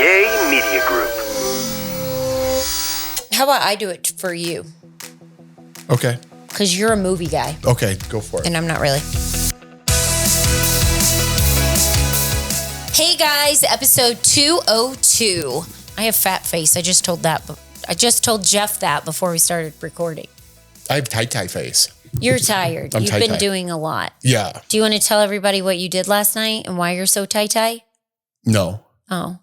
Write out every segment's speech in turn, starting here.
Yay Media Group. How about I do it for you? Okay. Because you're a movie guy. Okay, go for it. And I'm not really. Hey guys, episode 202. I have fat face. I just told Jeff that before we started recording. I have tie face. You're tired. You've been doing a lot. Yeah. Do you want to tell everybody what you did last night and why you're so tie? No. Oh.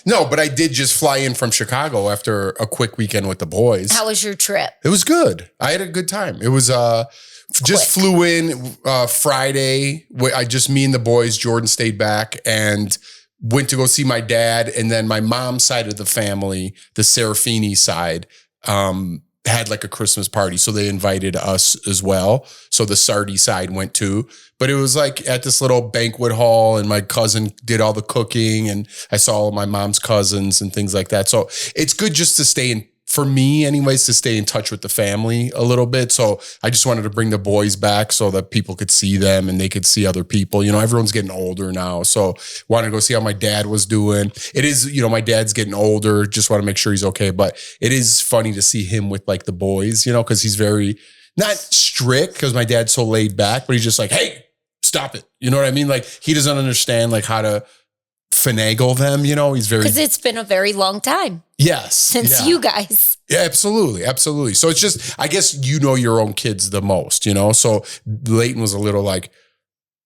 No, but I did just fly in from Chicago after a quick weekend with the boys. How was your trip? It was good. I had a good time. It was just flew in Friday. Me and the boys, Jordan stayed back and went to go see my dad. And then my mom's side of the family, the Serafini side, had like a Christmas party. So they invited us as well. So the Sardi side went too. But it was like at this little banquet hall and my cousin did all the cooking and I saw all of my mom's cousins and things like that. So it's good just to stay in, for me anyways, to stay in touch with the family a little bit. So I just wanted to bring the boys back so that people could see them and they could see other people. You know, everyone's getting older now. So wanted to go see how my dad was doing. It is, you know, my dad's getting older. Just want to make sure he's okay. But it is funny to see him with like the boys, you know, because he's very, not strict because my dad's so laid back, but he's just like, hey, stop it. You know what I mean? Like he doesn't understand like how to finagle them, you know, he's very... Because it's been a very long time. Yes. Since you guys. Yeah, absolutely. Absolutely. So it's just, I guess you know your own kids the most, you know? So Leighton was a little like,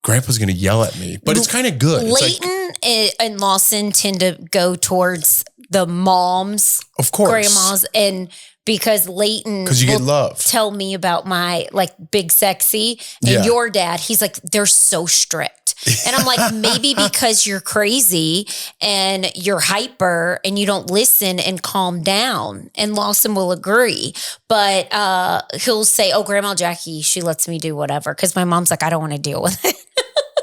Grandpa's going to yell at me, but it's kind of good. Leighton and Lawson tend to go towards the moms. Of course. Grandmas. And because Leighton you get love. Tell me about my like big sexy and your dad, he's like, they're so strict. And I'm like, maybe because you're crazy and you're hyper and you don't listen and calm down. And Lawson will agree. But he'll say, oh, Grandma Jackie, she lets me do whatever. Because my mom's like, I don't want to deal with it.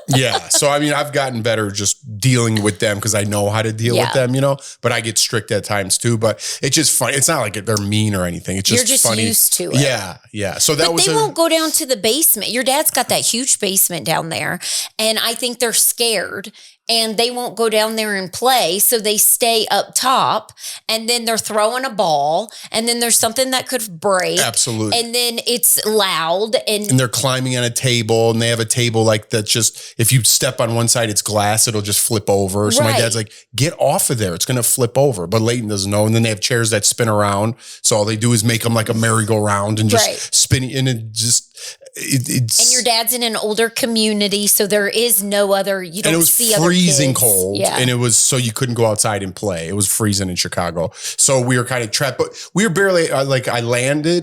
Yeah. So, I mean, I've gotten better just dealing with them because I know how to deal with them, you know, but I get strict at times too. But it's just funny. It's not like they're mean or anything. It's just, you're just funny. Used to it. Yeah. Yeah. So that they won't go down to the basement. Your dad's got that huge basement down there. And I think they're scared and they won't go down there and play. So they stay up top and then they're throwing a ball and then there's something that could break. Absolutely. And then it's loud and they're climbing on a table and they have a table like that. Just if you step on one side, it's glass, it'll just flip over. So my dad's like, get off of there. It's going to flip over. But Leighton doesn't know. And then they have chairs that spin around. So all they do is make them like a merry-go-round and just spinning. And it just, it's. And your dad's in an older community. So there is no other, you don't see other kids. Freezing cold. Yeah. And it was, so you couldn't go outside and play. It was freezing in Chicago. So we were kind of trapped, but we were barely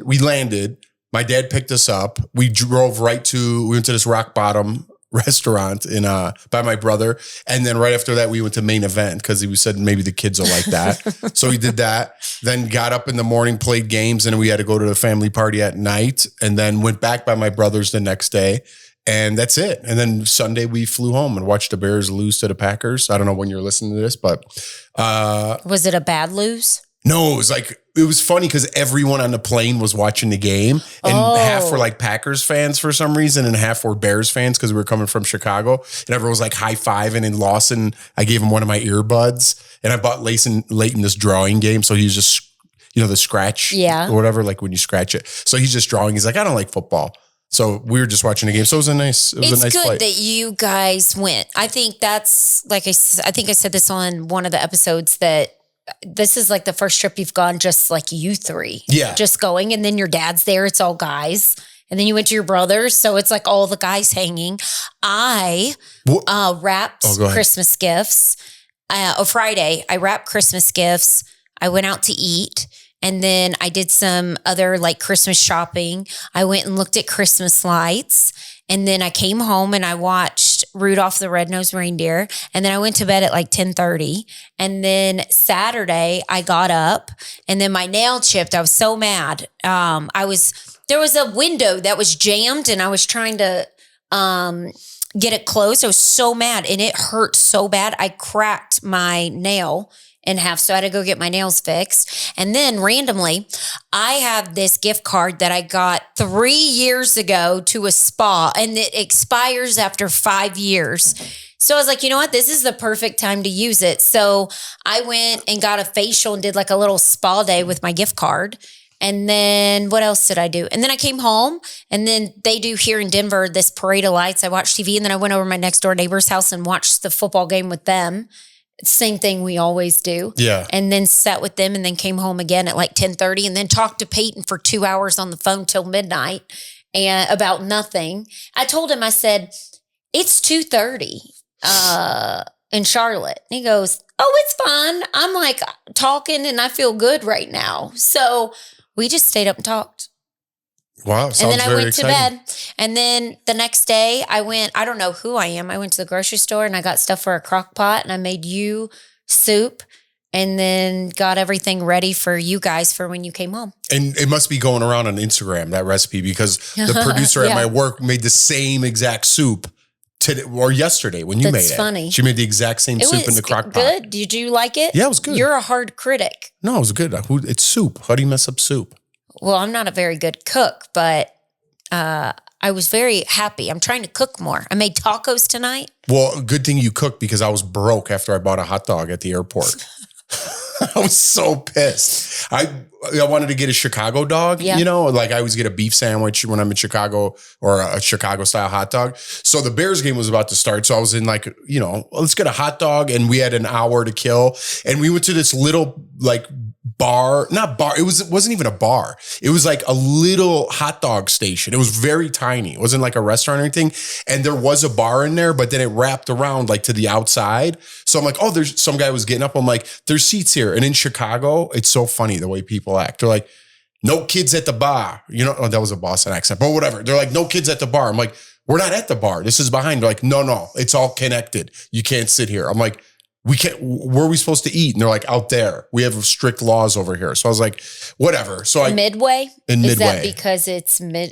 we landed. My dad picked us up. We went to this rock bottom restaurant by my brother. And then right after that, we went to Main Event because he said maybe the kids will like that. So we did that, then got up in the morning, played games, and we had to go to the family party at night and then went back by my brother's the next day. And that's it. And then Sunday we flew home and watched the Bears lose to the Packers. I don't know when you're listening to this, but. Was it a bad lose? No, it was funny because everyone on the plane was watching the game and half were like Packers fans for some reason and half were Bears fans because we were coming from Chicago and everyone was like high-fiving and Lawson, I gave him one of my earbuds and I bought Leighton this drawing game. So he was just, you know, the scratch or whatever, like when you scratch it. So he's just drawing. He's like, I don't like football. So we were just watching the game. So it was a nice flight. It's good that you guys went. I think that's like, I think I said this on one of the episodes that this is like the first trip you've gone just like you three. Yeah. Just going. And then your dad's there. It's all guys. And then you went to your brother's. So it's like all the guys hanging. I wrapped Christmas gifts. Friday, I wrapped Christmas gifts. I went out to eat. And then I did some other like Christmas shopping. I went and looked at Christmas lights. And then I came home and I watched Rudolph the Red-Nosed Reindeer. And then I went to bed at like 10:30. And then Saturday I got up and then my nail chipped. I was so mad. There was a window that was jammed and I was trying to get it closed. I was so mad and it hurt so bad. I cracked my nail in half. So I had to go get my nails fixed. And then randomly, I have this gift card that I got 3 years ago to a spa and it expires after 5 years. So I was like, you know what? This is the perfect time to use it. So I went and got a facial and did like a little spa day with my gift card. And then what else did I do? And then I came home, and then they do here in Denver this parade of lights. I watched TV, and then I went over to my next door neighbor's house and watched the football game with them. Same thing we always do. Yeah. And then sat with them, and then came home again at like 10:30, and then talked to Peyton for 2 hours on the phone till midnight and about nothing. I told him, I said, it's 2:30 in Charlotte. And he goes, oh, it's fine. I'm like talking and I feel good right now. So we just stayed up and talked. Wow. And then I went exciting. to bed. And then the next day I don't know who I am. I went to the grocery store and I got stuff for a crock pot, and I made you soup, and then got everything ready for you guys for when you came home. And it must be going around on Instagram, that recipe, because the producer at my work made the same exact soup today or yesterday when you made it. That's funny. She made the exact same soup in the crock pot. Good. Did you like it? Yeah, it was good. You're a hard critic. No, it was good. It's soup. How do you mess up soup? Well, I'm not a very good cook, but I was very happy. I'm trying to cook more. I made tacos tonight. Well, good thing you cooked, because I was broke after I bought a hot dog at the airport. I was so pissed. I wanted to get a Chicago dog, you know, like I always get a beef sandwich when I'm in Chicago, or a Chicago style hot dog. So the Bears game was about to start. So I was in like, you know, let's get a hot dog. And we had an hour to kill. And we went to this little like bar, not bar. It wasn't even a bar. It was like a little hot dog station. It was very tiny. It wasn't like a restaurant or anything. And there was a bar in there, but then it wrapped around like to the outside. So I'm like, oh, there's some guy was getting up. I'm like, there's seats here. And in Chicago, it's so funny the way people act. They're like, no kids at the bar. You know, that was a Boston accent, but whatever. They're like, no kids at the bar. I'm like, we're not at the bar. This is behind. They're like, no, it's all connected. You can't sit here. I'm like, we can't, where are we supposed to eat? And they're like, out there. We have strict laws over here. So I was like, whatever. So Midway? In is Midway. That because it's no,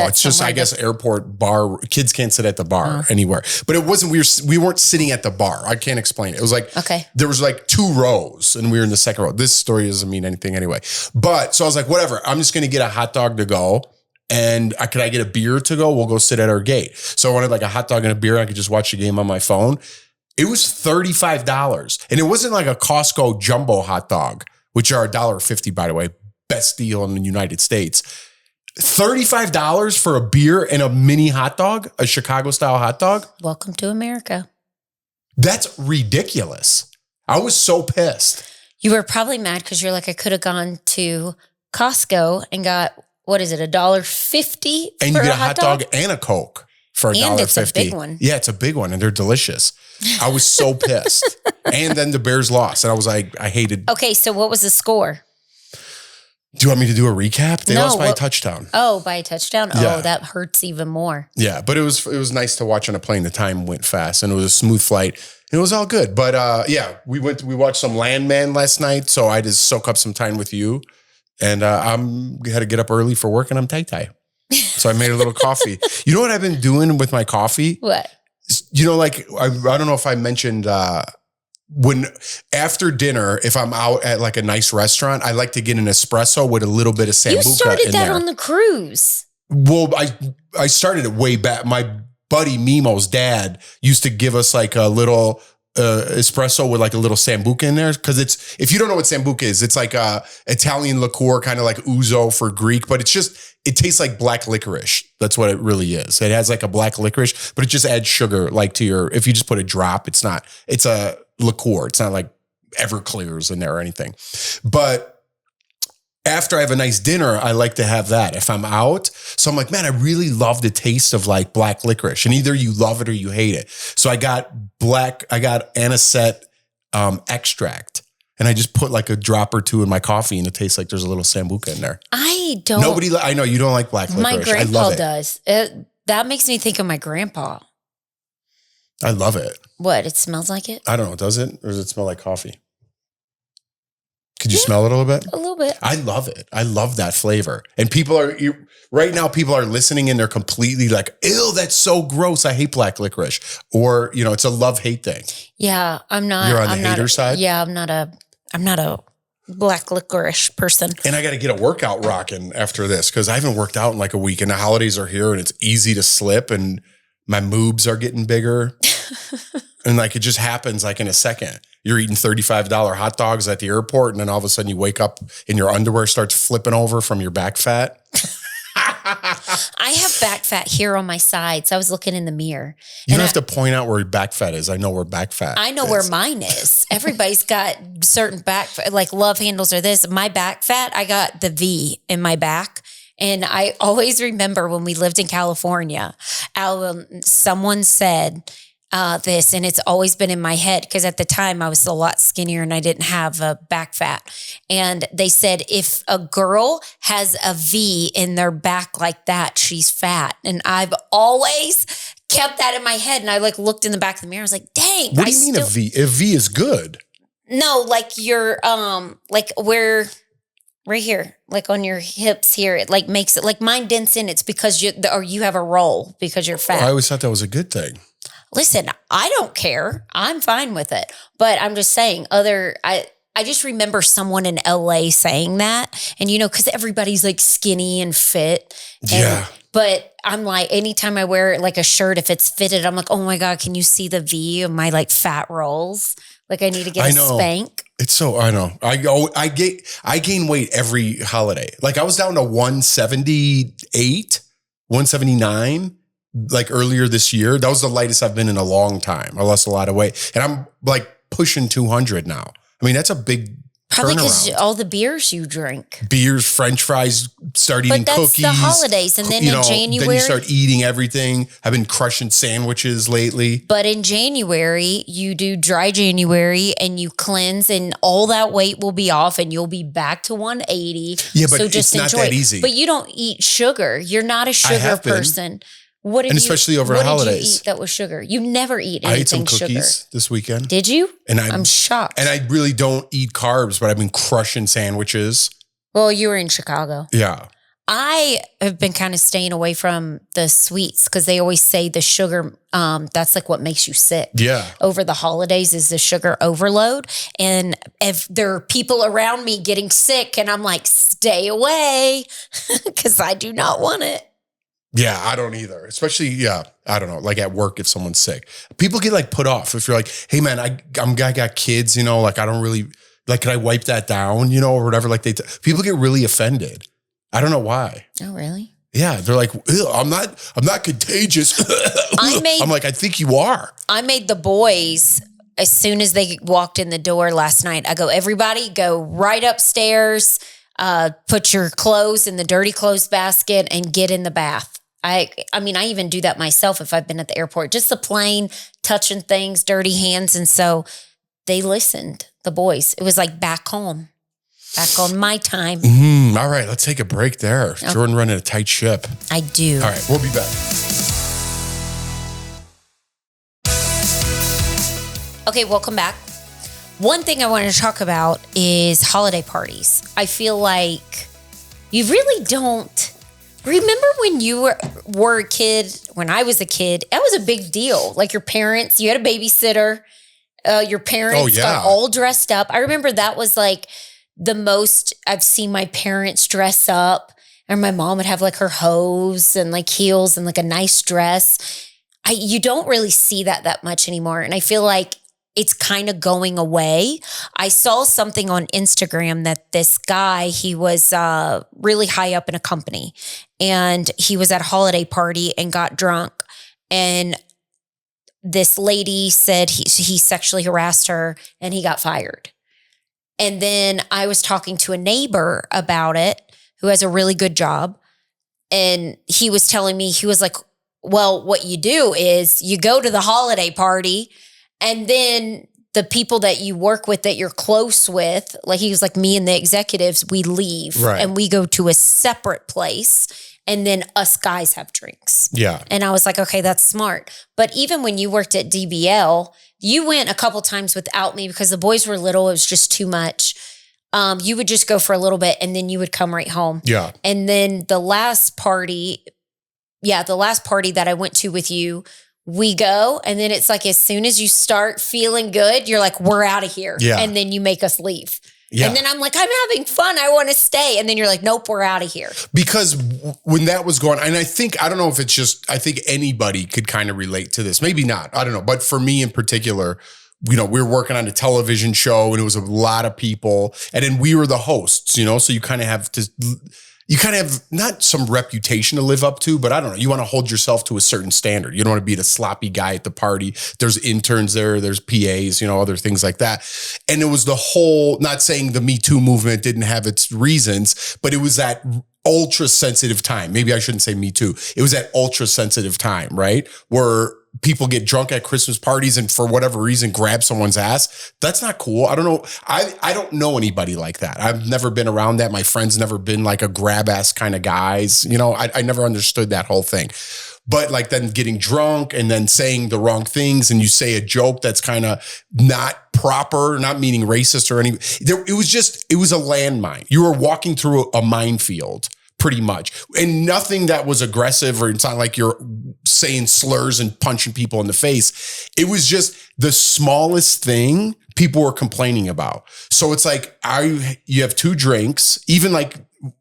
it's just, I guess, airport bar. Kids can't sit at the bar anywhere. But it wasn't, we weren't sitting at the bar. I can't explain it. It was like, there was like 2 rows and we were in the second row. This story doesn't mean anything anyway. But so I was like, whatever, I'm just going to get a hot dog to go. And could I get a beer to go? We'll go sit at our gate. So I wanted like a hot dog and a beer. I could just watch the game on my phone. It was $35. And it wasn't like a Costco jumbo hot dog, which are $1.50, by the way. Best deal in the United States. $35 for a beer and a mini hot dog, a Chicago style hot dog. Welcome to America. That's ridiculous. I was so pissed. You were probably mad because you're like, I could have gone to Costco and got, what is it, $1.50 and you get a hot dog and a Coke for $1.50. And it's a big one. Yeah, it's a big one and they're delicious. I was so pissed. And then the Bears lost. And I was like, I hated. Okay, so what was the score? Do you want me to do a recap? They lost by a touchdown. Oh, by a touchdown? Yeah. Oh, that hurts even more. Yeah, but it was nice to watch on a plane. The time went fast and it was a smooth flight. It was all good. But yeah, we watched some Landman last night. So I just soak up some time with you. And had to get up early for work and I'm tie-tie. So I made a little coffee. You know what I've been doing with my coffee? What? You know, like, I don't know if I mentioned when after dinner, if I'm out at like a nice restaurant, I like to get an espresso with a little bit of Sambuca in there. You started that on the cruise. Well, I started it way back. My buddy Mimo's dad used to give us like a little espresso with like a little Sambuca in there. Cause if you don't know what Sambuca is, it's like a Italian liqueur, kind of like ouzo for Greek, but it tastes like black licorice. That's what it really is. It has like a black licorice, but it just adds sugar like if you just put a drop, it's a liqueur. It's not like Everclear's in there or anything. But after I have a nice dinner, I like to have that if I'm out. So I'm like, man, I really love the taste of like black licorice. And either you love it or you hate it. So I got anisette extract. And I just put like a drop or 2 in my coffee and it tastes like there's a little Sambuca in there. I know you don't like black licorice. My grandpa does. That makes me think of my grandpa. I love it. What? It smells like it? I don't know. Does it? Or does it smell like coffee? Could you smell it a little bit? A little bit. I love it. I love that flavor. And right now people are listening and they're completely like, ew, that's so gross. I hate black licorice. Or, you know, it's a love-hate thing. Yeah, I'm not. You're on the hater side? Yeah, I'm not a black licorice person. And I got to get a workout rocking after this because I haven't worked out in like a week and the holidays are here and it's easy to slip and my moobs are getting bigger. And like, it just happens like in a second. You're eating $35 hot dogs at the airport. And then all of a sudden you wake up and your underwear starts flipping over from your back fat. I have back fat here on my sides. I was looking in the mirror. You don't have to point out where your back fat is. I know where back fat I know is. Where mine is. Everybody's got certain back, like love handles or this. My back fat, I got the V in my back. And I always remember when we lived in California, someone said this, and it's always been in my head because at the time I was a lot skinnier and I didn't have a back fat. And they said, if a girl has a V in their back like that, she's fat. And I've always kept that in my head. And I like looked in the back of the mirror. I was like, dang. What do you mean a V? A V is good. No, like your, like where... Right here, like on your hips here, it like makes it like mine dents in. It's because you have a roll because you're fat. I always thought that was a good thing. Listen, I don't care. I'm fine with it. But I'm just saying I just remember someone in LA saying that. And because everybody's like skinny and fit. Yeah. But I'm like, anytime I wear like a shirt, if it's fitted, I'm like, oh my God, can you see the V of my like fat rolls? Like I need to get a spank. It's so, I know. I gain weight every holiday. Like I was down to 178, 179, like earlier this year. That was the lightest I've been in a long time. I lost a lot of weight and I'm like pushing 200 now. I mean, that's a big probably because all the beers you drink. Beers, French fries, start eating cookies. But that's the holidays. And then in January. Then you start eating everything. I've been crushing sandwiches lately. But in January, you do dry January and you cleanse and all that weight will be off and you'll be back to 180. Yeah, but so just it's not that easy. But you don't eat sugar. You're not a sugar person. What did especially over holidays. What did you eat that was sugar? You never eat anything sugar. I ate some cookies this weekend. Did you? And I'm shocked. And I really don't eat carbs, but I've been crushing sandwiches. Well, you were in Chicago. Yeah. I have been kind of staying away from the sweets because they always say the sugar, that's like what makes you sick. Yeah. Over the holidays is the sugar overload. And if there are people around me getting sick and I'm like, stay away because I do not want it. Yeah, I don't either. Especially, I don't know, like at work if someone's sick. People get like put off if you're like, hey man, I got kids, like I don't really, like can I wipe that down, or whatever. Like people get really offended. I don't know why. Oh, really? Yeah, they're like, I'm not contagious. I'm like, I think you are. I made the boys, as soon as they walked in the door last night, I go, everybody go right upstairs, put your clothes in the dirty clothes basket and get in the bath. I mean, I even do that myself if I've been at the airport, just the plane, touching things, dirty hands. And so they listened, the boys. It was like back home, back on my time. All right, let's take a break there. Okay. Jordan running a tight ship. I do. All right, we'll be back. Okay, welcome back. One thing I wanted to talk about is holiday parties. I feel like you really don't. Remember when you were a kid, when I was a kid, that was a big deal. Like your parents, you had a babysitter, your parents got all dressed up. I remember that was like the most I've seen my parents dress up. And my mom would have like her hose and like heels and like a nice dress. You don't really see that much anymore. And I feel like it's kind of going away. I saw something on Instagram that this guy, he was really high up in a company and he was at a holiday party and got drunk. And this lady said he sexually harassed her and he got fired. And then I was talking to a neighbor about it who has a really good job. And he was telling me, he was like, well, what you do is you go to the holiday party and then the people that you work with, that you're close with, like he was like, me and the executives, we leave and we go to a separate place and then us guys have drinks. Yeah. And I was like, okay, that's smart. But even when you worked at DBL, you went a couple times without me because the boys were little. It was just too much. You would just go for a little bit and then you would come right home. Yeah. And then the last party that I went to with you, we go, and then it's like as soon as you start feeling good, you're like, we're out of here. Yeah. And then you make us leave. Yeah. And then I'm like, I'm having fun. I want to stay. And then you're like, nope, we're out of here. Because when that was going, and I don't know if it's just, I think anybody could kind of relate to this. Maybe not. I don't know. But for me in particular, we were working on a television show and it was a lot of people. And then we were the hosts, so you kind of have not some reputation to live up to, but I don't know. You want to hold yourself to a certain standard. You don't want to be the sloppy guy at the party. There's interns there. There's PAs, other things like that. And it was the whole, not saying the Me Too movement didn't have its reasons, but it was that ultra sensitive time. Maybe I shouldn't say Me Too. It was that ultra sensitive time, right? Where people get drunk at Christmas parties and for whatever reason grab someone's ass. That's not cool. I don't know. I don't know anybody like that. I've never been around that. My friends never been like a grab ass kind of guys. I never understood that whole thing. But like then getting drunk and then saying the wrong things and you say a joke that's kind of not proper, not meaning racist or anything. It was a landmine. You were walking through a minefield. Pretty much. And nothing that was aggressive or it's not like you're saying slurs and punching people in the face. It was just the smallest thing people were complaining about. So it's like, you have 2 drinks, even like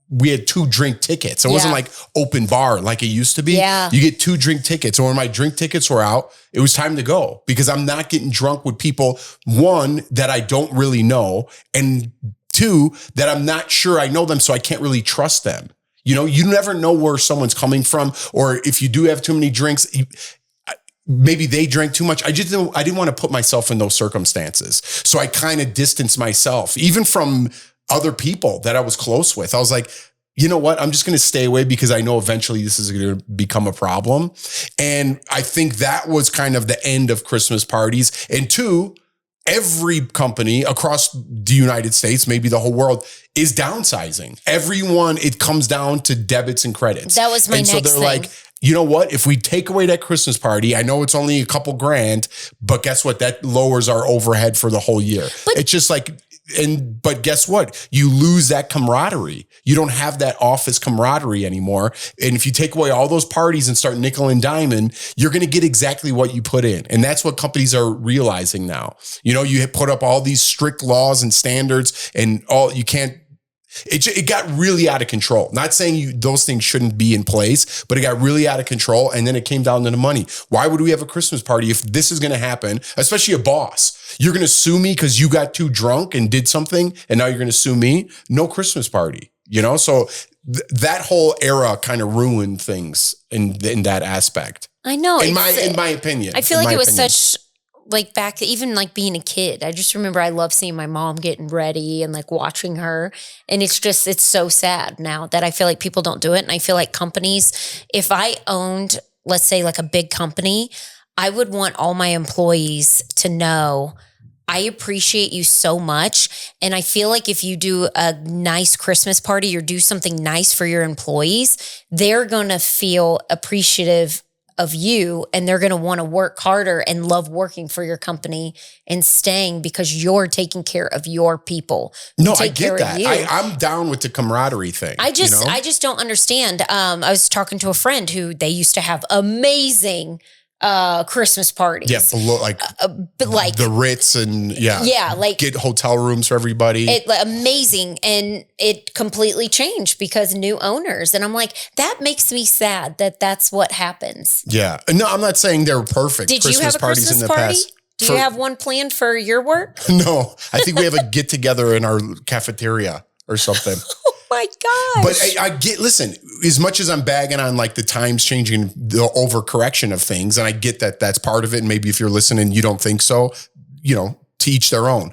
we had 2 drink tickets. It wasn't like open bar like it used to be. Yeah. You get 2 drink tickets. And when my drink tickets were out, it was time to go because I'm not getting drunk with people, 1, that I don't really know, and 2, that I'm not sure I know them, so I can't really trust them. You never know where someone's coming from, or if you do have too many drinks, maybe they drank too much. I didn't want to put myself in those circumstances. So I kind of distanced myself, even from other people that I was close with. I was like, you know what? I'm just going to stay away because I know eventually this is going to become a problem. And I think that was kind of the end of Christmas parties. And 2, every company across the United States, maybe the whole world, is downsizing. Everyone, it comes down to debits and credits. That was my next thing. And so they're like, you know what? If we take away that Christmas party, I know it's only a couple grand, but guess what? That lowers our overhead for the whole year. It's just like, but guess what? You lose that camaraderie. You don't have that office camaraderie anymore. And if you take away all those parties and start nickel and diming, you're going to get exactly what you put in. And that's what companies are realizing now. You put up all these strict laws and standards and you can't. It got really out of control. Not saying those things shouldn't be in place, but it got really out of control. And then it came down to the money. Why would we have a Christmas party if this is going to happen? Especially a boss. You're going to sue me because you got too drunk and did something, and now you're going to sue me? No Christmas party. So that whole era kind of ruined things in that aspect. I know. In my opinion. I feel like it was such... like back to even like being a kid. I just remember I love seeing my mom getting ready and like watching her. And it's so sad now that I feel like people don't do it. And I feel like companies, if I owned, let's say like a big company, I would want all my employees to know I appreciate you so much. And I feel like if you do a nice Christmas party or do something nice for your employees, they're going to feel appreciative of you, and they're going to want to work harder and love working for your company and staying because you're taking care of your people. No, I get that. I'm down with the camaraderie thing. I just don't understand. I was talking to a friend who they used to have amazing Christmas parties. Yeah, like the Ritz and like get hotel rooms for everybody. Amazing, and it completely changed because new owners. And I'm like, that makes me sad that that's what happens. Yeah, no, I'm not saying they're perfect. Did you have a Christmas party? Do you have one planned for your work? No, I think we have a get together in our cafeteria or something. My gosh. But I get, listen, as much as I'm bagging on like the times changing, the overcorrection of things, and I get that that's part of it. And maybe if you're listening, you don't think so, to each their own.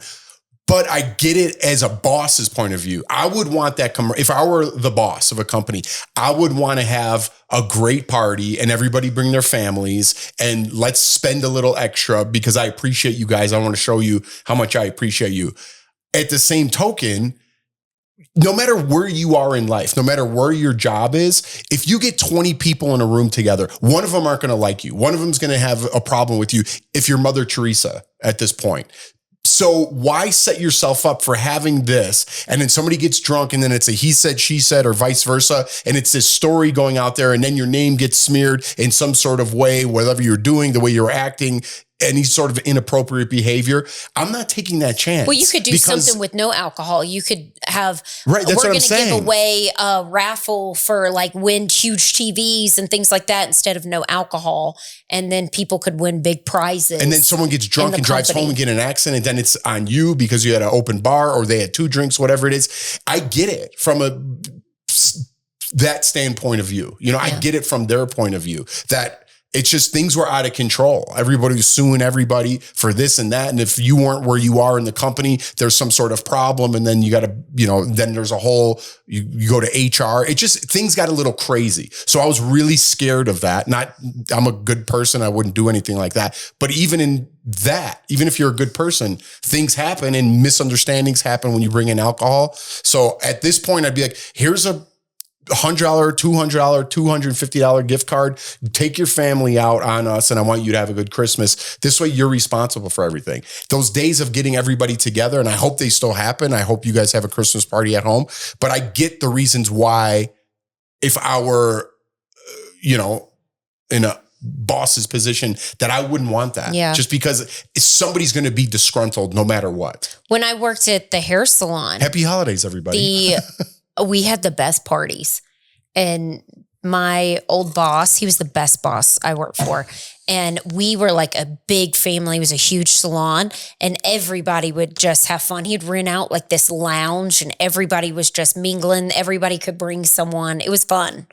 But I get it as a boss's point of view. I would want that. If I were the boss of a company, I would want to have a great party and everybody bring their families and let's spend a little extra because I appreciate you guys. I want to show you how much I appreciate you. At the same token, no matter where you are in life, no matter where your job is, if you get 20 people in a room together, one of them aren't going to like you. One of them is going to have a problem with you if you're Mother Teresa at this point. So why set yourself up for having this? And then somebody gets drunk and then it's a he said, she said, or vice versa. And it's this story going out there and then your name gets smeared in some sort of way, whatever you're doing, the way you're acting. any sort of inappropriate behavior, I'm not taking that chance. Well, you could do something with no alcohol. You could have, right, that's we're going to give away a raffle for like win huge TVs and things like that instead of no alcohol. And then people could win big prizes. And then someone gets drunk and drives home and get in an accident. And then it's on you because you had an open bar or they had 2 drinks, whatever it is. I get it from that standpoint of view. You know, I get it from their point of view that it's just things were out of control. Everybody was suing everybody for this and that. And if you weren't where you are in the company, there's some sort of problem. And then you got to, you know, then there's a whole, you go to HR. It just, things got a little crazy. So I was really scared of that. I'm a good person. I wouldn't do anything like that. But even in that, even if you're a good person, things happen and misunderstandings happen when you bring in alcohol. So at this point, I'd be like, here's a $100, $200, $250 gift card. Take your family out on us, and I want you to have a good Christmas. This way, you're responsible for everything. Those days of getting everybody together, and I hope they still happen. I hope you guys have a Christmas party at home. But I get the reasons why, if I were, you know, in a boss's position, that I wouldn't want that. Yeah. Just because somebody's going to be disgruntled no matter what. When I worked at the hair salon. Happy holidays, everybody. We had the best parties, and my old boss, he was the best boss I worked for. And we were like a big family. It was a huge salon, and everybody would just have fun. He'd rent out like this lounge, and everybody was just mingling. Everybody could bring someone. It was fun.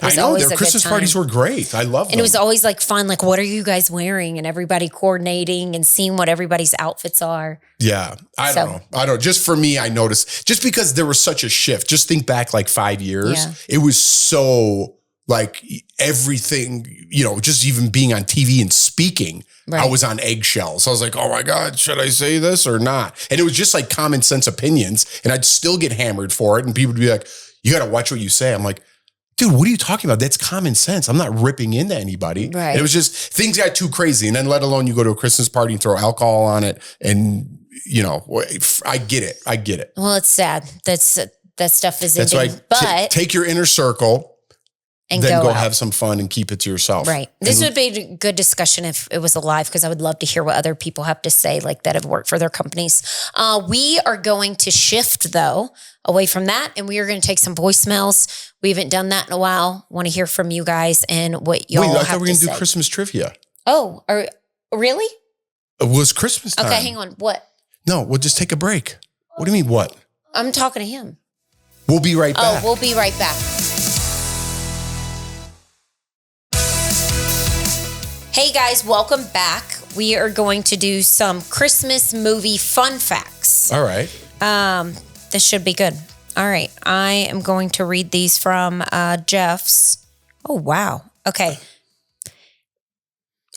I know their Christmas parties were great. I love them. And it was always like fun. Like, what are you guys wearing? And everybody coordinating and seeing what everybody's outfits are. Yeah. I don't know. Just for me, I noticed just because there was such a shift, just think back like 5 years. It was so like everything, you know, just even being on TV and speaking, I was on eggshells. I was like, oh my God, should I say this or not? And it was just like common sense opinions. And I'd still get hammered for it. And people would be like, you got to watch what you say. I'm like, dude, what are you talking about? That's common sense. I'm not ripping into anybody. Right. It was just, things got too crazy. And then let alone you go to a Christmas party and throw alcohol on it. And, you know, I get it. I get it. Well, it's sad. That stuff is ending. But take your inner circle and then go have some fun and keep it to yourself. Right. This would be a good discussion if it was alive, because I would love to hear what other people have to say, like that have worked for their companies. We are going to shift, though, away from that, and we are going to take some voicemails. We haven't done that in a while. Want to hear from you guys and what y'all have to say. Wait, I thought we were going to do Christmas trivia. Oh, really? It was Christmas time. Okay, hang on. What? No, we'll just take a break. What do you mean, what? I'm talking to him. We'll be right back. Oh, we'll be right back. Hey guys, welcome back. We are going to do some Christmas movie fun facts. All right. This should be good. All right. I am going to read these from Jeff's. Oh, wow. Okay.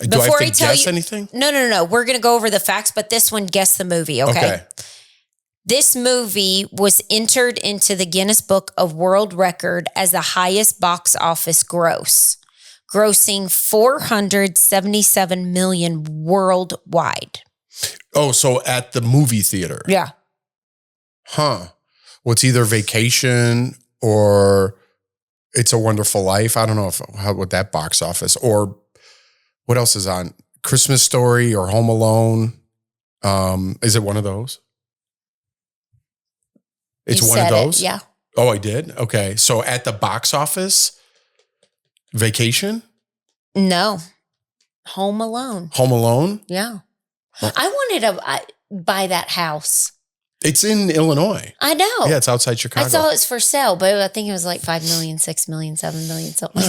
Do I have to guess anything? No. We're going to go over the facts, but this one, guess the movie, okay? This movie was entered into the Guinness Book of World Record as the highest box office gross, grossing $477 million worldwide. Oh, so at the movie theater? Yeah. Huh. Well, it's either Vacation or It's a Wonderful Life. I don't know what that box office, or what else is on? Christmas Story or Home Alone. Is it one of those? It's one of those? Yeah. Oh, I did? Okay. So at the box office, Vacation? No. Home Alone. Home Alone? Yeah. I wanted to buy that house. It's in Illinois. I know. Yeah, it's outside Chicago. I saw it's for sale, but I think it was like 5 million, 6 million, 7 million, something.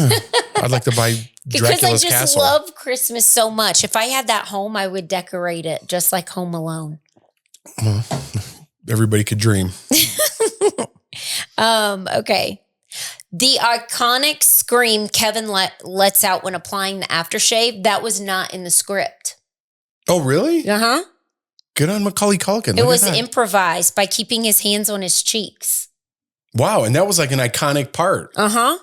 I'd like to buy Dracula's Castle. Because I just love Christmas so much. If I had that home, I would decorate it just like Home Alone. Well, everybody could dream. Okay. The iconic scream Kevin lets out when applying the aftershave, that was not in the script. Oh, really? Uh-huh. Good on Macaulay Culkin. It was improvised by keeping his hands on his cheeks. Wow, and that was like an iconic part. Uh-huh.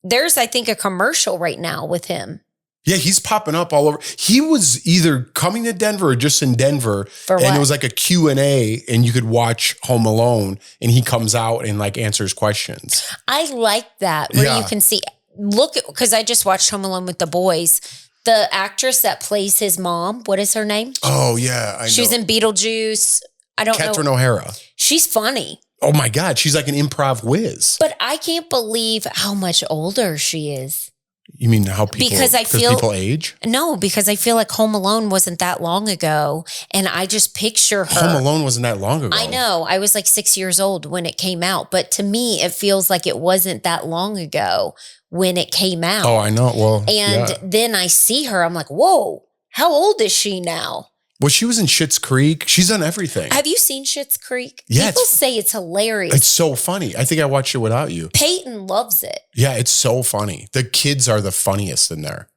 There's, I think, a commercial right now with him. Yeah, he's popping up all over. He was either coming to Denver or just in Denver. And it was like a Q&A, and you could watch Home Alone, and he comes out and like answers questions. I like that, where you can see, because I just watched Home Alone with the boys. The actress that plays his mom, what is her name? Oh, yeah. I know. She was in Beetlejuice. I don't know. Catherine O'Hara. She's funny. Oh, my God. She's like an improv whiz. But I can't believe how much older she is. You mean how people, because people age? No, because I feel like Home Alone wasn't that long ago. And I just picture her. Home Alone wasn't that long ago. I know. I was like 6 years old when it came out. But to me, it feels like it wasn't that long ago when it came out. Oh, I know. Well, and then I see her. I'm like, whoa, how old is she now? Well, she was in Schitt's Creek. She's on everything. Have you seen Schitt's Creek? Yeah. People say it's hilarious. It's so funny. I think I watched it without you. Peyton loves it. Yeah, it's so funny. The kids are the funniest in there.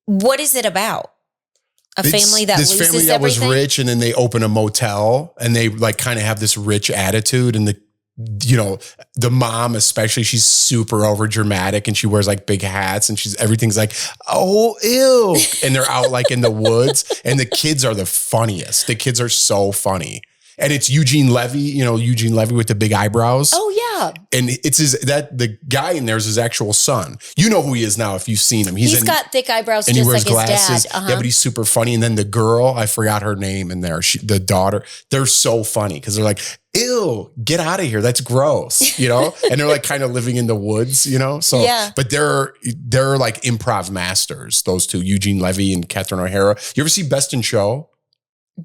What is it about? It's family that loses everything? This family that was rich, and then they open a motel, and they like kind of have this rich attitude, and the mom especially, she's super over dramatic, and she wears like big hats, and everything's like, oh, ew. And they're out like in the woods, and the kids are the funniest. The kids are so funny. And it's Eugene Levy with the big eyebrows. Oh yeah. And it's the guy in there is his actual son. You know who he is now if you've seen him. He's got thick eyebrows, and just he wears like glasses. his dad. Yeah, but he's super funny. And then the girl, I forgot her name in there. The daughter, they're so funny because they're like, ew, get out of here. That's gross, And they're like kind of living in the woods, So, yeah. But they're like improv masters, those two, Eugene Levy and Catherine O'Hara. You ever see Best in Show?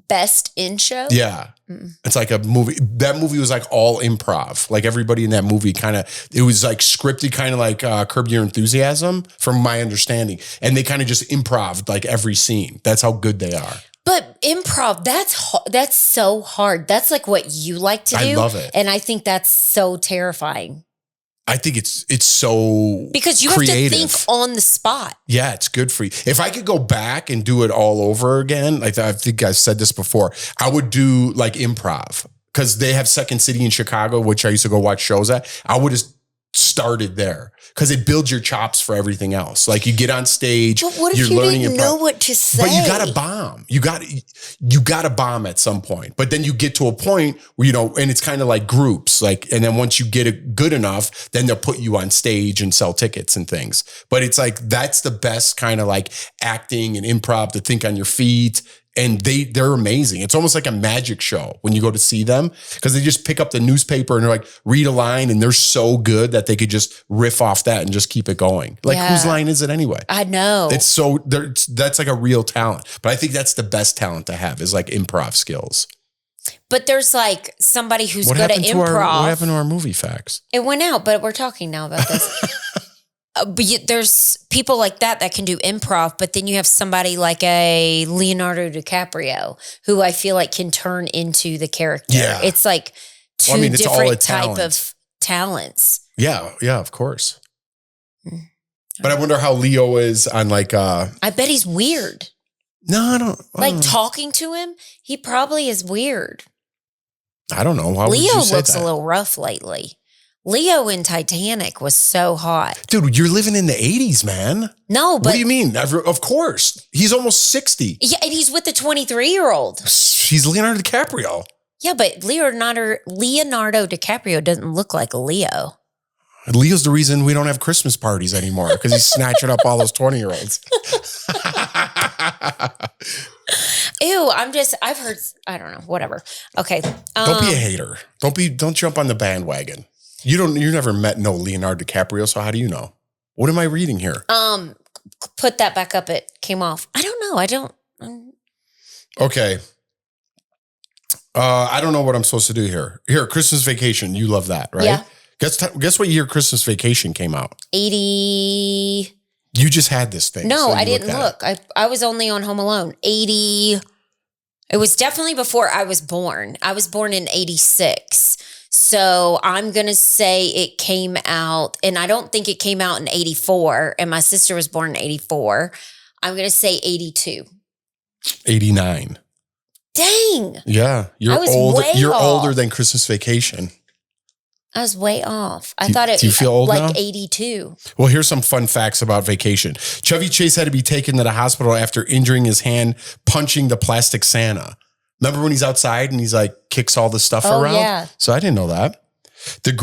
Best in Show? Yeah. It's like a movie. That movie was like all improv. Like everybody in that movie it was like scripted, kind of like Curb Your Enthusiasm, from my understanding. And they kind of just improv'd like every scene. That's how good they are. But improv, that's so hard. That's like what you like to do. I love it. And I think that's so terrifying. I think it's so because you creative. Have to think on the spot. Yeah, it's good for you. If I could go back and do it all over again, I think I've said this before, I would do like improv because they have Second City in Chicago, which I used to go watch shows at. I would have started there because it builds your chops for everything else. Like you get on stage, but what if you didn't know what to say? But you got to bomb. You got to bomb at some point. But then you get to a point where, and it's kind of like groups. And then once you get it good enough, then they'll put you on stage and sell tickets and things. But it's like, that's the best kind of like acting and improv, to think on your feet. And they're amazing. It's almost like a magic show when you go to see them because they just pick up the newspaper and they're like, read a line, and they're so good that they could just riff off that and just keep it going. Like, whose line is it anyway? I know. That's like a real talent. But I think that's the best talent to have is like improv skills. But there's like somebody who's good at improv. What happened to our movie facts? It went out, but we're talking now about this. But there's people like that can do improv, but then you have somebody like a Leonardo DiCaprio who I feel like can turn into the character. Yeah. It's like two different type of talents. Yeah, of course. But I wonder how Leo is on like I bet he's weird. No, I don't. Talking to him, he probably is weird. I don't know. Leo looks a little rough lately. Leo in Titanic was so hot. Dude, you're living in the 80s, man. No, but... What do you mean? Of course. He's almost 60. Yeah, and he's with the 23-year-old. He's Leonardo DiCaprio. Yeah, but Leonardo DiCaprio doesn't look like a Leo. Leo's the reason we don't have Christmas parties anymore because he's snatching up all those 20-year-olds. Ew, I've heard, I don't know, whatever. Okay. Don't be a hater. Don't jump on the bandwagon. You never met no Leonardo DiCaprio, so how do you know? What am I reading here? Put that back up. It came off. I don't know. Okay. I don't know what I'm supposed to do here. Here, Christmas Vacation. You love that, right? Yeah. Guess what year Christmas Vacation came out? 80. You just had this thing. No, I didn't look. I was only on Home Alone. 80. It was definitely before I was born. I was born in 86. So I'm going to say it came out, and I don't think it came out in 84, and my sister was born in 84. I'm going to say 82. 89. Dang. Yeah. You're older than Christmas Vacation. I was way off. I thought it do you feel old like now? 82. Well, here's some fun facts about Vacation. Chevy Chase had to be taken to the hospital after injuring his hand punching the plastic Santa. Remember when he's outside and he's like kicks all the stuff around? Yeah. So I didn't know that. The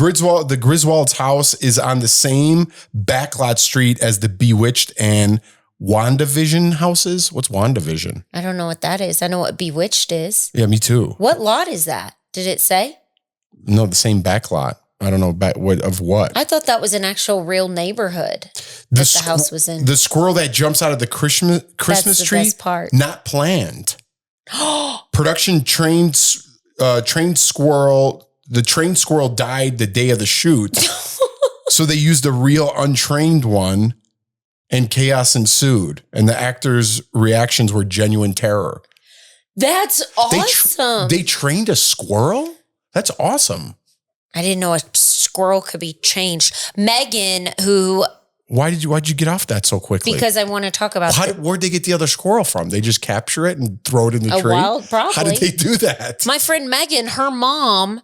Griswold's house is on the same backlot street as the Bewitched and WandaVision houses. What's WandaVision? I don't know what that is. I know what Bewitched is. Yeah, me too. What lot is that? Did it say? No, the same back lot. I don't know of what. I thought that was an actual real neighborhood the house was in. The squirrel that jumps out of the Christmas That's tree. The best part. Not planned. Production trained squirrel. The trained squirrel died the day of the shoot. So they used a real untrained one and chaos ensued. And the actors' reactions were genuine terror. That's awesome. They trained a squirrel? That's awesome. I didn't know a squirrel could be changed. Megan, who... Why'd you get off that so quickly? Because I want to talk about... Where'd they get the other squirrel from? They just capture it and throw it in the tree? Well, probably. How did they do that? My friend Megan, her mom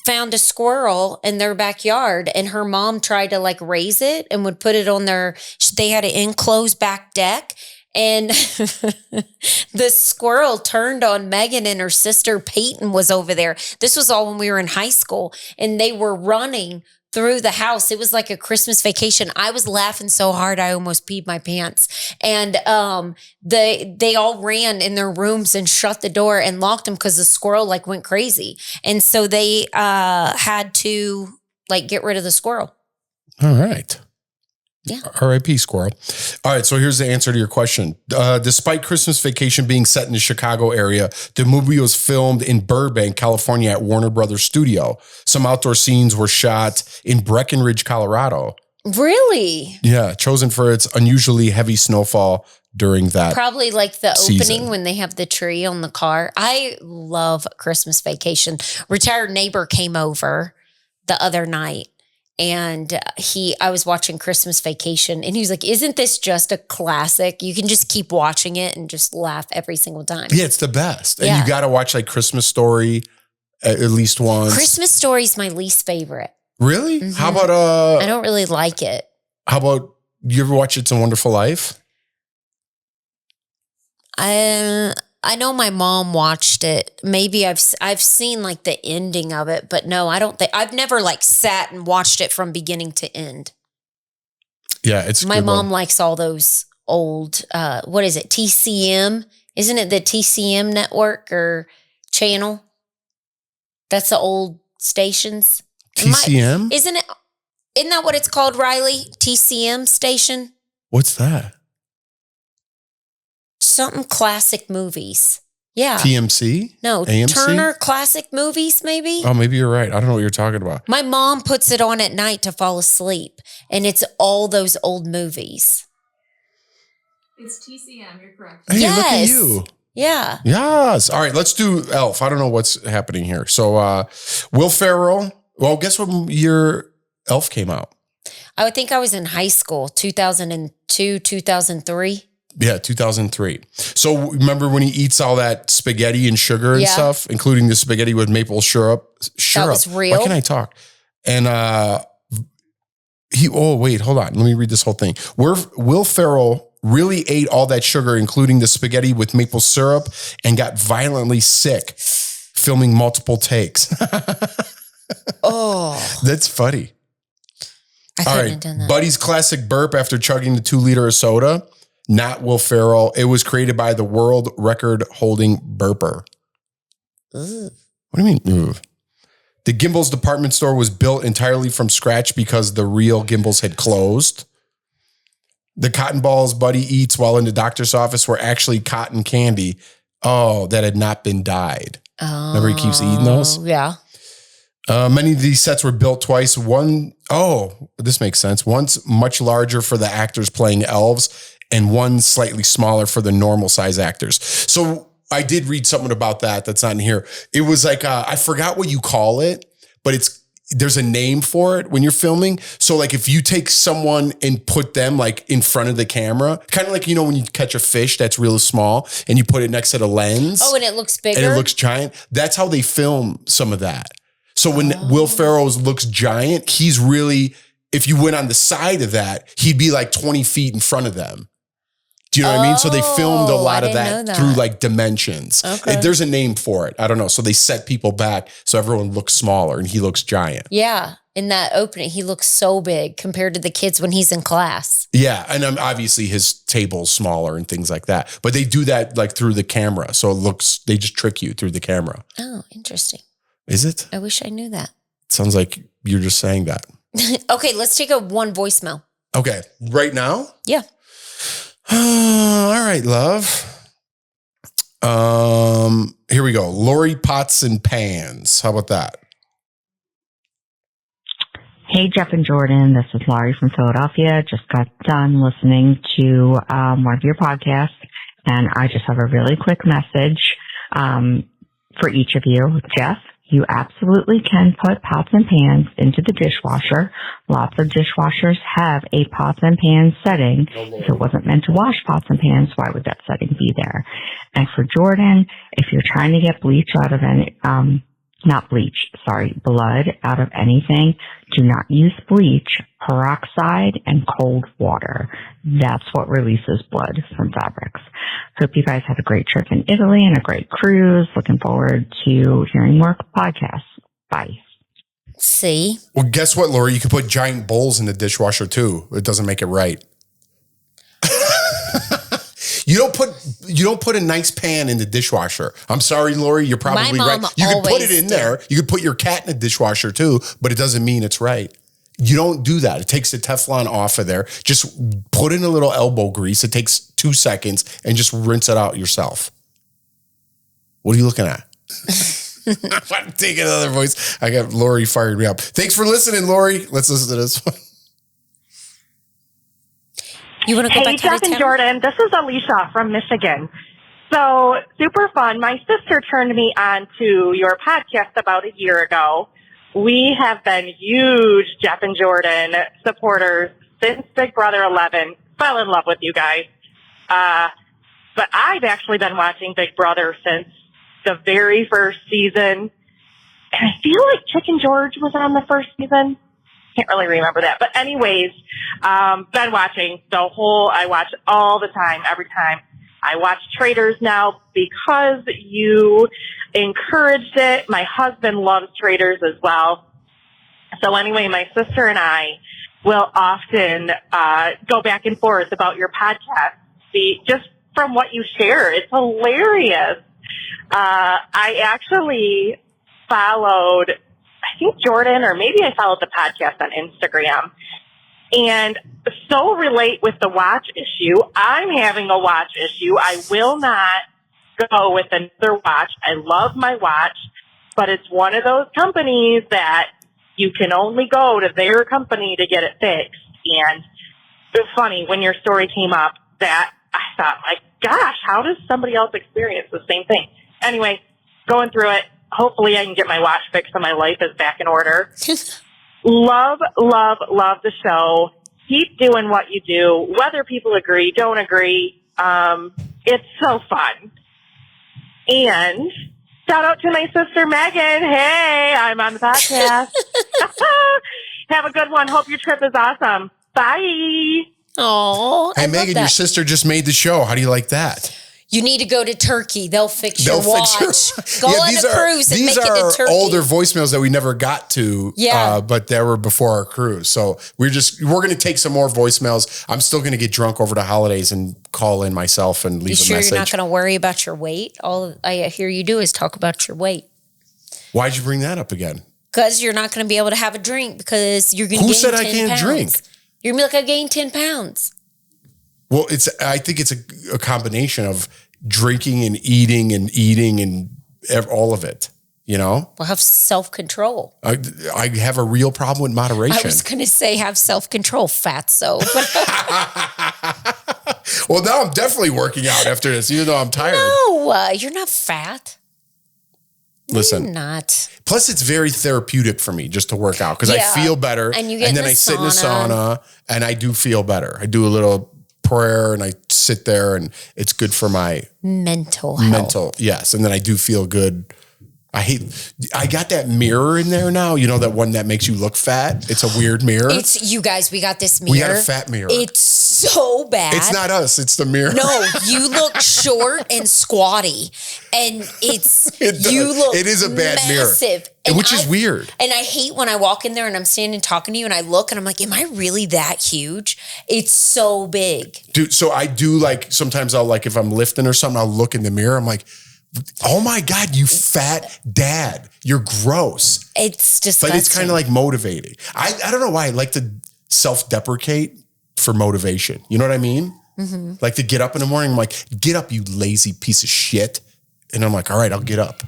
found a squirrel in their backyard, and her mom tried to like raise it and would put it on they had an enclosed back deck. And the squirrel turned on Megan, and her sister Peyton was over there. This was all when we were in high school, and they were running through the house. It was like a Christmas vacation. I was laughing so hard I almost peed my pants. And they all ran in their rooms and shut the door and locked them because the squirrel like went crazy. And so they had to like get rid of the squirrel. All right. Yeah. R.I.P. squirrel. All right. So here's the answer to your question. Despite Christmas Vacation being set in the Chicago area, the movie was filmed in Burbank, California at Warner Brothers Studio. Some outdoor scenes were shot in Breckenridge, Colorado. Really? Yeah. Chosen for its unusually heavy snowfall during that Probably like the season. opening when they have the tree on the car. I love Christmas Vacation. Retired neighbor came over the other night. And I was watching Christmas Vacation, and he was like, "Isn't this just a classic? You can just keep watching it and just laugh every single time." Yeah, it's the best. And you got to watch like Christmas Story at least once. Christmas Story is my least favorite. Really? Mm-hmm. How about I don't really like it. How about you ever watch It's a Wonderful Life? I know my mom watched it. Maybe I've seen like the ending of it, but no, I don't think I've never like sat and watched it from beginning to end. Yeah, it's my mom likes all those old what is it? TCM? Isn't it the TCM network or channel? That's the old stations. TCM? Isn't that what it's called, Riley? TCM station? What's that? Something classic movies. Yeah. TMC? No, AMC? Turner Classic Movies, maybe? Oh, maybe you're right. I don't know what you're talking about. My mom puts it on at night to fall asleep, and it's all those old movies. It's TCM, you're correct. Hey, yes. Look at you. Yeah. Yes. All right, let's do Elf. I don't know what's happening here. So Will Ferrell, well, guess what year Elf came out? I would think I was in high school, 2002, 2003. Yeah, 2003. So remember when he eats all that spaghetti and sugar and stuff, including the spaghetti with maple syrup? That was real? Why can't I talk? And wait, hold on. Let me read this whole thing. Will Ferrell really ate all that sugar, including the spaghetti with maple syrup, and got violently sick, filming multiple takes. Oh. That's funny. I couldn't have done that. Buddy's classic burp after chugging the 2-liter of soda. Not Will Ferrell. It was created by the world record holding burper. Ugh. What do you mean? Ugh. The Gimbals department store was built entirely from scratch because the real Gimbals had closed. The cotton balls Buddy eats while in the doctor's office were actually cotton candy. Oh, that had not been dyed. Oh, remember he keeps eating those? Yeah. Many of these sets were built twice. This makes sense. Once much larger for the actors playing elves, and one slightly smaller for the normal size actors. So I did read something about that that's not in here. It was like, I forgot what you call it, but there's a name for it when you're filming. So like if you take someone and put them like in front of the camera, kind of like, when you catch a fish that's real small and you put it next to the lens. Oh, and it looks bigger? And it looks giant. That's how they film some of that. So when Will Ferrell looks giant, he's really, if you went on the side of that, he'd be like 20 feet in front of them. Do you know what I mean? So they filmed a lot of that through like dimensions. Okay. There's a name for it. I don't know. So they set people back so everyone looks smaller and he looks giant. Yeah. in that opening, he looks so big compared to the kids when he's in class. Yeah. And obviously his table's smaller and things like that. But they do that like through the camera. So they just trick you through the camera. Oh, interesting. Is it? I wish I knew that. It sounds like you're just saying that. Okay, let's take one voicemail. Okay. Right now? Yeah. All right, love. Here we go. Lori Pots and Pans. How about that? Hey, Jeff and Jordan. This is Laurie from Philadelphia. Just got done listening to one of your podcasts, and I just have a really quick message for each of you. Jeff, you absolutely can put pots and pans into the dishwasher. Lots of dishwashers have a pots and pans setting. If it wasn't meant to wash pots and pans, why would that setting be there? And for Jordan, if you're trying to get bleach out of any, blood out of anything, do not use bleach, peroxide, and cold water. That's what releases blood from fabrics. Hope you guys had a great trip in Italy and a great cruise. Looking forward to hearing more podcasts. Bye. See? Well, guess what, Lori? You can put giant bowls in the dishwasher too. It doesn't make it right. You don't put a nice pan in the dishwasher. I'm sorry, Lori, you're probably right. You can put it in there. You can put your cat in the dishwasher too, but it doesn't mean it's right. You don't do that. It takes the Teflon off of there. Just put in a little elbow grease. It takes 2 seconds and just rinse it out yourself. What are you looking at? I'm taking another voice. I got Lori fired me up. Thanks for listening, Lori. Let's listen to this one. You want to go back to Jeff and Jordan, this is Alicia from Michigan. So, super fun. My sister turned me on to your podcast about a year ago. We have been huge Jeff and Jordan supporters since Big Brother 11. Fell in love with you guys. But I've actually been watching Big Brother since the very first season. And I feel like Chicken George was on the first season. Can't really remember that. But anyways, been watching the whole, I watch all the time, every time. I watch Traders now because you encouraged it. My husband loves Traders as well. So anyway, my sister and I will often go back and forth about your podcast. See, just from what you share, it's hilarious. I actually followed, I think Jordan, or maybe I followed the podcast on Instagram, and so relate with the watch issue. I'm having a watch issue. I will not go with another watch. I love my watch, but it's one of those companies that you can only go to their company to get it fixed. And it's funny, when your story came up, that I thought, my gosh, how does somebody else experience the same thing? Anyway, going through it. Hopefully I can get my watch fixed so my life is back in order. Love, love, love the show. Keep doing what you do, whether people agree, don't agree. It's so fun. And shout out to my sister Megan. Hey, I'm on the podcast. Have a good one. Hope your trip is awesome. Bye. Oh, hey, Megan, your sister just made the show. How do you like that? You need to go to Turkey. They'll fix your watch. Go on a cruise and make it in Turkey. These are older voicemails that we never got to, but they were before our cruise. So we're going to take some more voicemails. I'm still going to get drunk over the holidays and call in myself and leave a message. You sure you're not going to worry about your weight? All I hear you do is talk about your weight. Why'd you bring that up again? Because you're not going to be able to have a drink because you're going to gain 10 pounds. Who said I can't drink? You're going to be like, I gained 10 pounds. Well, I think it's a combination of drinking and eating and all of it, you know? Well, have self-control. I have a real problem with moderation. I was going to say have self-control, fatso. Well, now I'm definitely working out after this, even though I'm tired. No, you're not fat. Listen, you're not. Plus, it's very therapeutic for me just to work out because I feel better. And then I sit in a sauna and I do feel better. I do a little prayer and I sit there and it's good for my mental health. Yes. And then I do feel good I got that mirror in there now. You know, that one that makes you look fat. It's a weird mirror. You guys, we got this mirror. We got a fat mirror. It's so bad. It's not us. It's the mirror. No, you look short and squatty, and it is a bad massive. mirror, And which is weird. And I hate when I walk in there and I'm standing talking to you and I look and I'm like, am I really that huge? It's so big. Dude, so I do like, sometimes I'll like, if I'm lifting or something, I'll look in the mirror. I'm like, oh my God, you fat dad. You're gross. It's disgusting. But it's kind of like motivating. I don't know why I like to self-deprecate for motivation. You know what I mean? Mm-hmm. Like to get up in the morning, I'm like, get up, you lazy piece of shit. And I'm like, all right, I'll get up.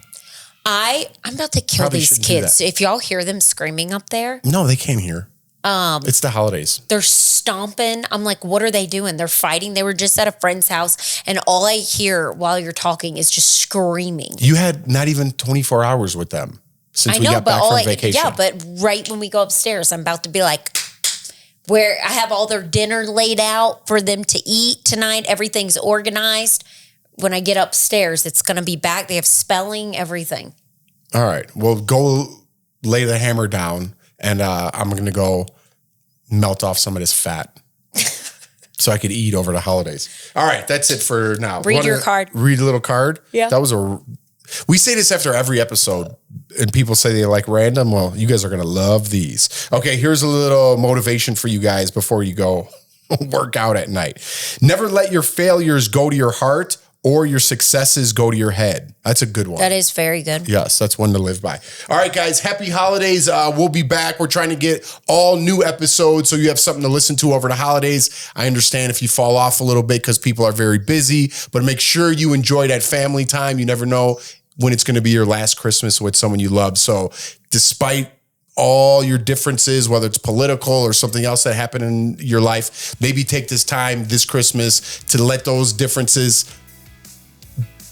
I'm about to kill these kids. If y'all hear them screaming up there. No, they can't hear. It's the holidays. They're stomping. I'm like, what are they doing? They're fighting. They were just at a friend's house, and all I hear while you're talking is just screaming. You had not even 24 hours with them since we got back from vacation. Yeah, but right when we go upstairs, I'm about to be like, where I have all their dinner laid out for them to eat tonight. Everything's organized. When I get upstairs, it's going to be back. They have spelling, everything. All right. Well, go lay the hammer down, and I'm going to go melt off some of this fat so I could eat over the holidays. All right. That's it for now. Read your card. Read a little card? Yeah. We say this after every episode, and people say they like random. Well, you guys are going to love these. Okay, here's a little motivation for you guys before you go work out at night. Never let your failures go to your heart or your successes go to your head. That's a good one. That is very good. Yes, that's one to live by. All right, guys, happy holidays. We'll be back. We're trying to get all new episodes so you have something to listen to over the holidays. I understand if you fall off a little bit because people are very busy, but make sure you enjoy that family time. You never know when it's going to be your last Christmas with someone you love. So despite all your differences, whether it's political or something else that happened in your life, maybe take this time this Christmas to let those differences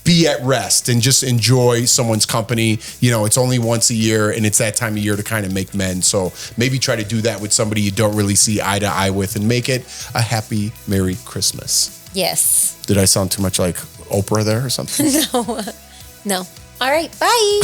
be at rest and just enjoy someone's company. You know, it's only once a year and it's that time of year to kind of make men. So maybe try to do that with somebody you don't really see eye to eye with and make it a happy, Merry Christmas. Yes. Did I sound too much like Oprah there or something? No. All right. Bye.